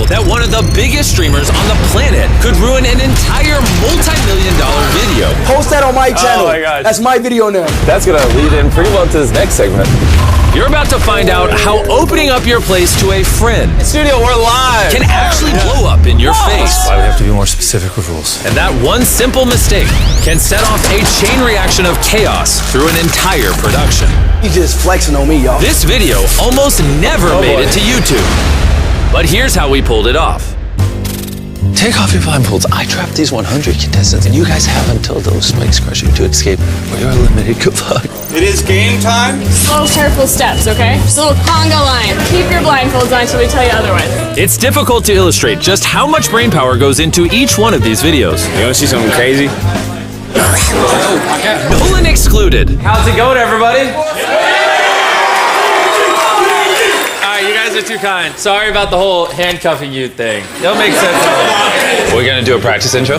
incredible that one of the biggest streamers on the planet could ruin an entire multi-million-dollar video. Post that on my channel. Oh my gosh. That's my video now. That's gonna lead in pretty well to this next segment. You're about to find out how opening up your place to a friend Studio, we're live. can actually blow up in your face. Why we have to be more specific with rules. And that one simple mistake can set off a chain reaction of chaos through an entire production. You just flexing on me, y'all. This video almost never made it to YouTube. But here's how we pulled it off. Take off your blindfolds. I trapped these 100 contestants, and you guys have until those spikes crush you to escape, or you're eliminated. Good luck. It is game time. Slow, careful steps, okay? Just a little conga line. Keep your blindfolds on until we tell you otherwise. It's difficult to illustrate just how much brain power goes into each one of these videos. You wanna see something crazy? Nolan excluded. How's it going, everybody? Alright, you guys are too kind. Sorry about the whole handcuffing you thing. It'll make sense. We're gonna do a practice intro?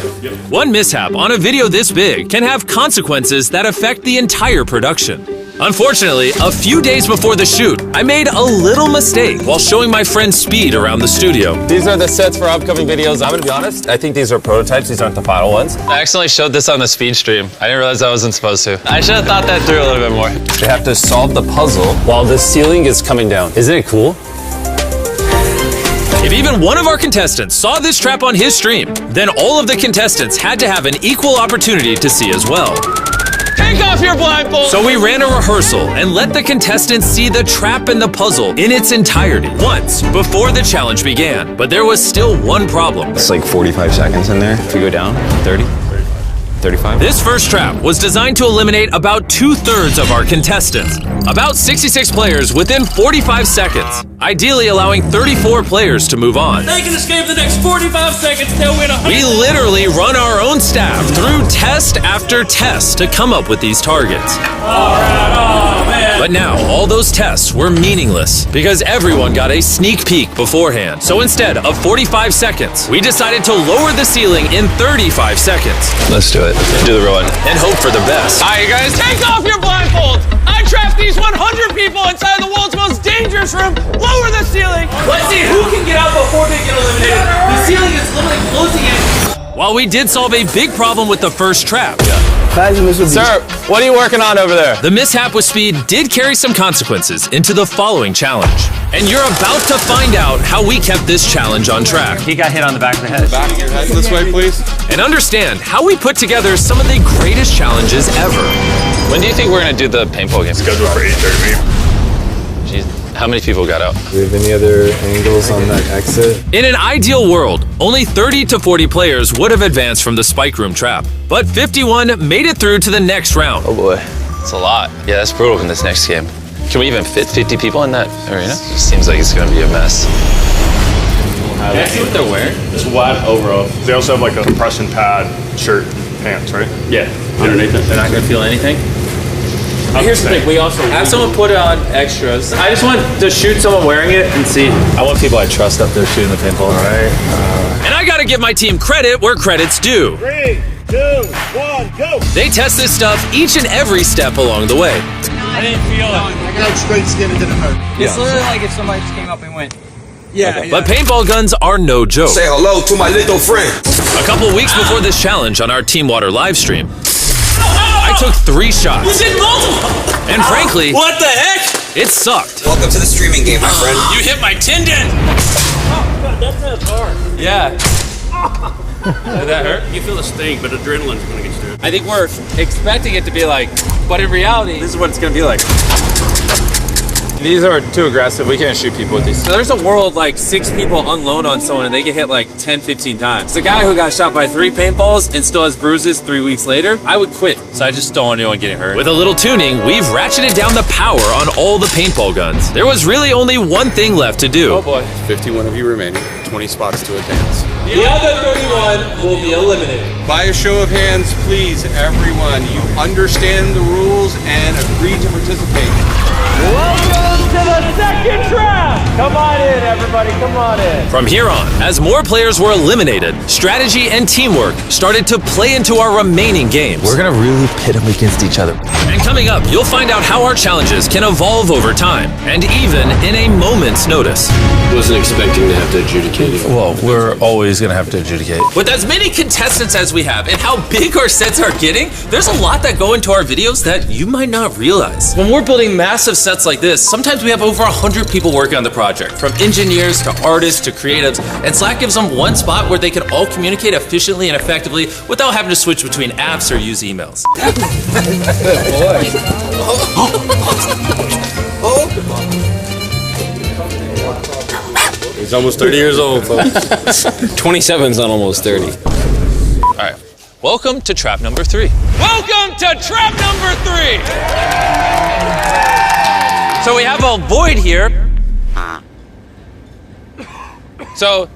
One mishap on a video this big can have consequences that affect the entire production. Unfortunately, a few days before the shoot, I made a little mistake while showing my friend Speed around the studio. These are the sets for upcoming videos. I'm gonna be honest, I think these are prototypes. These aren't the final ones. I accidentally showed this on the speed stream. I didn't realize I wasn't supposed to. I should have thought that through a little bit more. They have to solve the puzzle while the ceiling is coming down. Isn't it cool? If even one of our contestants saw this trap on his stream, then all of the contestants had to have an equal opportunity to see as well. Take off your blindfold! So we ran a rehearsal and let the contestants see the trap and the puzzle in its entirety once before the challenge began. But there was still one problem. It's like 45 seconds in there. If we go down, 30, 35. This first trap was designed to eliminate about 2/3 of our contestants. About 66 players within 45 seconds, ideally allowing 34 players to move on. They can escape the next 45 seconds, they'll win a We literally run our own staff through test after test to come up with these targets. But now, all those tests were meaningless because everyone got a sneak peek beforehand. So instead of 45 seconds, we decided to lower the ceiling in 35 seconds Let's do it. Do the real one. and hope for the best. Alright, you guys, Take off your blindfolds! I trapped these 100 people inside the world's most dangerous room! Lower the ceiling! Let's see who can get out before they get eliminated! The ceiling is literally closing in! While we did solve a big problem with the first trap, Imagine Mr. Beast. sir, what are you working on over there? the mishap with Speed did carry some consequences into the following challenge. And you're about to find out how we kept this challenge on track. He got hit on the back of the head. Back of your head this way, please. And understand how we put together some of the greatest challenges ever. When do you think we're gonna do the paintball game? Scheduled for 8:30. Jeez, how many people got out? Do you have any other angles on that exit? In an ideal world, only 30 to 40 players would have advanced from the spike room trap. But 51 made it through to the next round. Oh boy, it's a lot. Yeah, that's brutal in this next game. Can we even fit 50 people in that arena? It seems like it's gonna be a mess. Can I see what they're wearing? It's wide overall. They also have like a compression pad, shirt, pants, right? Yeah, underneath it. They're not gonna feel anything? Here's the thing, we also have someone put on extras. I just want to shoot someone wearing it and see. I want people I trust up there shooting the paintball. All right. And I gotta give my team credit where credit's due. 3, 2, 1, go! They test this stuff each and every step along the way. I didn't feel it. I got straight skin, it didn't hurt. It's literally like if somebody just came up and went. Yeah, But paintball guns are no joke. Say hello to my little friend. A couple weeks before this challenge on our Team Water live stream, I took 3 shots. did multiple! And frankly, What the heck? it sucked. Welcome to the streaming game, my friend. You hit my tendon! That's hard. Yeah. Did that hurt? You feel the sting, but adrenaline's gonna get you. I think we're expecting it to be like, but in reality, this is what it's gonna be like. These are too aggressive. We can't shoot people with these. So there's a world like 6 people unload on someone and they get hit like 10, 15 times. The guy who got shot by 3 paintballs and still has bruises 3 weeks later, I would quit. So I just don't want anyone getting hurt. With a little tuning, we've ratcheted down the power on all the paintball guns. There was really only one thing left to do. Oh boy. 51 of you remaining, 20 spots to advance. The other 31 will be eliminated. By a show of hands, please, everyone, you understand the rules and agree to participate. Welcome Welcome to the second trap. Come on in, everybody. Come on in. From here on, as more players were eliminated, strategy and teamwork started to play into our remaining games. We're gonna really pit them against each other. And coming up, you'll find out how our challenges can evolve over time, and even in a moment's notice. Wasn't expecting to have to adjudicate it. Well, we're always gonna have to adjudicate. With as many contestants as we have and how big our sets are getting, there's a lot that go into our videos that you might not realize. When we're building massive sets like this, sometimes we have over 100 people working on the project, from engineers to artists to creatives, and Slack gives them one spot where they can all communicate efficiently and effectively without having to switch between apps or use emails. He's almost 30 years old, folks. 27's not almost 30. All right, welcome to trap number 3. Welcome to trap number 3. So we have a void here. So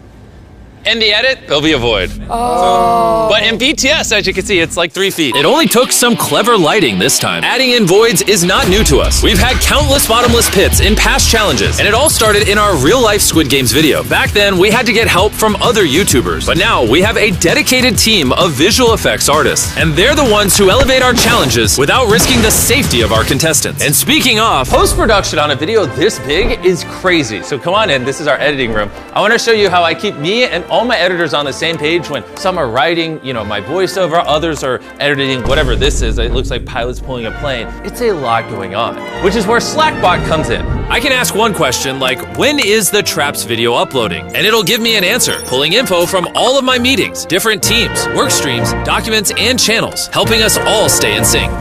in the edit, there'll be a void. But in BTS, as you can see, it's like 3 feet. It only took some clever lighting this time. Adding in voids is not new to us. We've had countless bottomless pits in past challenges, and it all started in our real-life Squid Games video. Back then, we had to get help from other YouTubers. But now, we have a dedicated team of visual effects artists, and they're the ones who elevate our challenges without risking the safety of our contestants. And speaking of, post-production on a video this big is crazy. So come on in, this is our editing room. I want to show you how I keep me and all my editors on the same page when some are writing, my voiceover, others are editing whatever this is. It looks like pilots pulling a plane. It's a lot going on, which is where Slackbot comes in. I can ask one question like, when is the Traps video uploading? And it'll give me an answer, pulling info from all of my meetings, different teams, work streams, documents, and channels, helping us all stay in sync.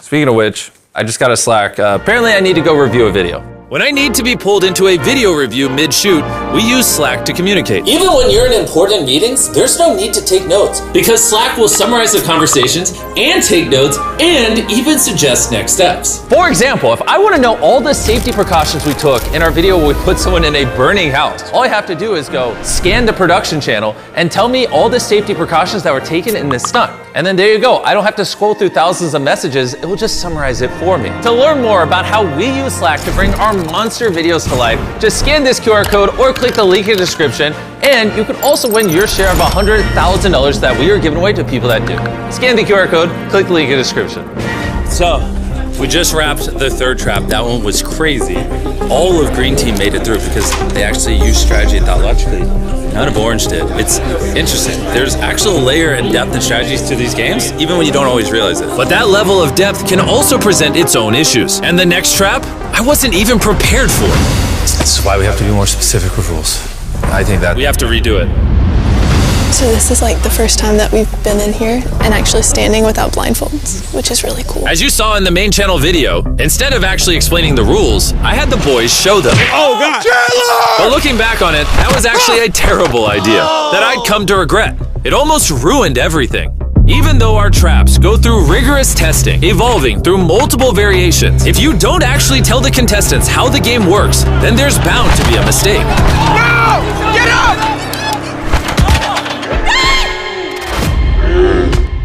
Speaking of which, I just got a Slack. Apparently I need to go review a video. When I need to be pulled into a video review mid-shoot, we use Slack to communicate. Even when you're in important meetings, there's no need to take notes, because Slack will summarize the conversations and take notes and even suggest next steps. For example, if I want to know all the safety precautions we took in our video where we put someone in a burning house, all I have to do is go scan the production channel and tell me all the safety precautions that were taken in this stunt. And then there you go. I don't have to scroll through thousands of messages. It will just summarize it for me. To learn more about how we use Slack to bring our monster videos to life, just scan this QR code or click the link in the description, and you can also win your share of $100,000 that we are giving away to people that do. Scan the QR code, click the link in the description. So, we just wrapped the third trap. That one was crazy. All of Green Team made it through because they actually used strategy and thought logically. None of Orange did. It's interesting. There's actual layer and depth and strategies to these games, even when you don't always realize it. But that level of depth can also present its own issues. And the next trap, I wasn't even prepared for. That's why we have to be more specific with rules. I think that We have to redo it. So this is like the first time that we've been in here and actually standing without blindfolds, which is really cool. As you saw in the main channel video, instead of actually explaining the rules, I had the boys show them. Oh, God. But looking back on it, that was actually a terrible idea that I'd come to regret. It almost ruined everything. Even though our traps go through rigorous testing, evolving through multiple variations, if you don't actually tell the contestants how the game works, then there's bound to be a mistake. No! Get up!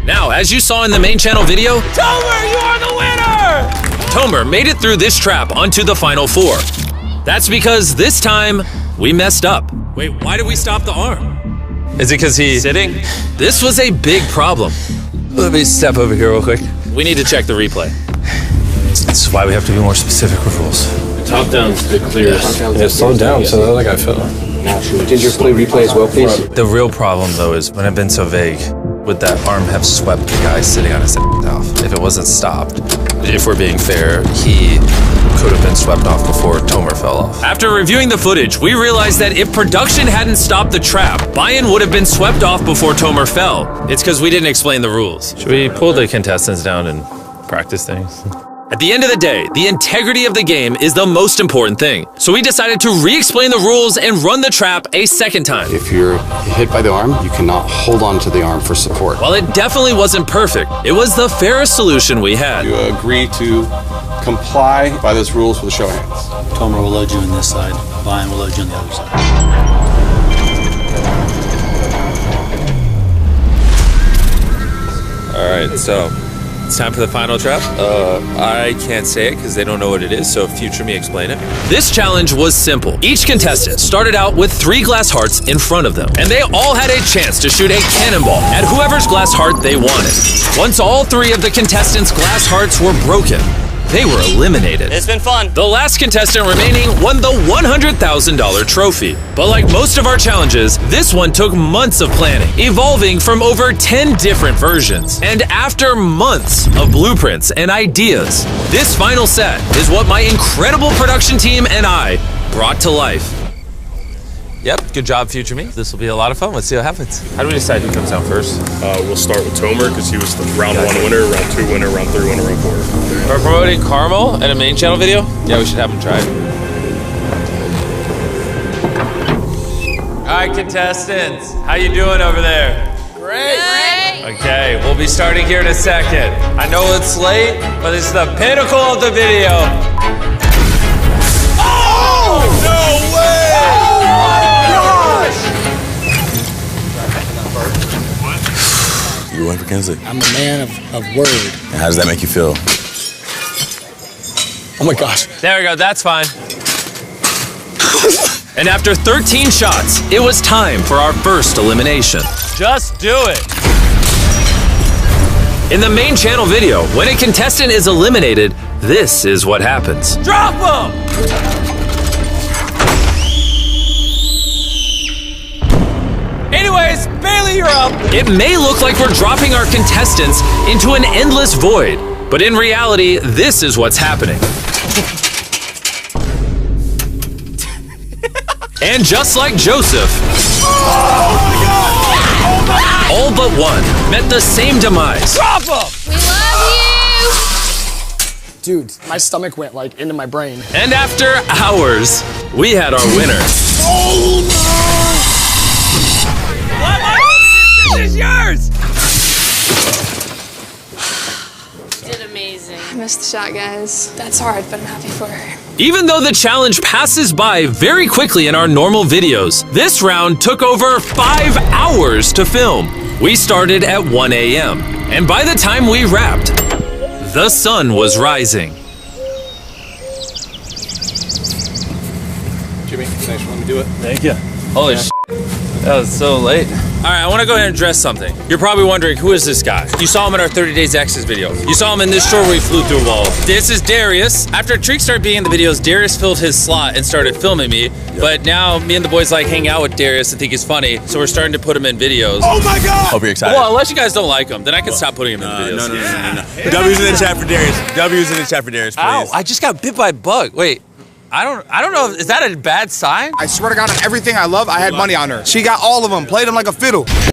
Now, as you saw in the main channel video, Tomer, you are the winner! Tomer made it through this trap onto the final 4. That's because this time, we messed up. Wait, why did we stop the arm? Is it because he's sitting? This was a big problem. Let me step over here real quick. We need to check the replay. That's why we have to be more specific with rules. Top down's the clearest. Yeah, slow down, so that like I fell. Did your play replay as well, please? The real problem, though, is when I've been so vague, would that arm have swept the guy sitting on his off? If it wasn't stopped, if we're being fair, he could have been swept off before Tomer fell off. After reviewing the footage, we realized that if production hadn't stopped the trap, Bayan would have been swept off before Tomer fell. It's because we didn't explain the rules. Should we pull the contestants down and practice things? At the end of the day, the integrity of the game is the most important thing. So we decided to re-explain the rules and run the trap a second time. If you're hit by the arm, you cannot hold on to the arm for support. While it definitely wasn't perfect, it was the fairest solution we had. You agree to comply by those rules with a show of hands. Tomer will load you on this side, Bayan will load you on the other side. All right, so It's time for the final trap. I can't say it because they don't know what it is, so future me explain it. This challenge was simple. Each contestant started out with 3 glass hearts in front of them, and they all had a chance to shoot a cannonball at whoever's glass heart they wanted. Once all 3 of the contestants' glass hearts were broken, they were eliminated. It's been fun. The last contestant remaining won the $100,000 trophy. But like most of our challenges, this one took months of planning, evolving from over 10 different versions. And after months of blueprints and ideas, this final set is what my incredible production team and I brought to life. Yep, good job, future me. This will be a lot of fun. Let's see what happens. How do we decide who comes out first? We'll start with Tomer because he was the round 1 winner, round 2 winner, round 3 winner, round 4. We're promoting Carmel in a main channel video? Yeah, we should have him try it. All right, contestants, how you doing over there? Great. Okay, we'll be starting here in a second. I know it's late, but it's the pinnacle of the video. Oh! No way! You went for Kinsley. I'm a man of word. And how does that make you feel? Oh my gosh. There we go, that's fine. And after 13 shots, it was time for our first elimination. Just do it. In the main channel video, when a contestant is eliminated, this is what happens. Drop him! Anyways, Bailey, you're up. It may look like we're dropping our contestants into an endless void, but in reality, this is what's happening. And just like Joseph, all but one met the same demise. Drop him! We love you! Dude, my stomach went like into my brain. And after hours, we had our winner. This is yours! You did amazing. I missed the shot, guys. That's hard, but I'm happy for her. Even though the challenge passes by very quickly in our normal videos, this round took over 5 hours to film. We started at 1 a.m., and by the time we wrapped, the sun was rising. Jimmy, thanks for letting me do it. Thank you. Holy shit. That was so late. All right, I want to go ahead and address something. You're probably wondering, who is this guy? You saw him in our 30 Days Exes video. You saw him in this short where he flew through a wall. This is Darius. After Treek started being in the videos, Darius filled his slot and started filming me. But now me and the boys like hang out with Darius and think he's funny, so we're starting to put him in videos. Oh my God! Hope you're excited. Well, unless you guys don't like him, then I can stop putting him in the videos. No. W's in the chat for Darius. W's in the chat for Darius, please. Ow, I just got bit by a bug. Wait. I don't know. Is that a bad sign? I swear to God, on everything I love, I had money on her. She got all of them, played them like a fiddle.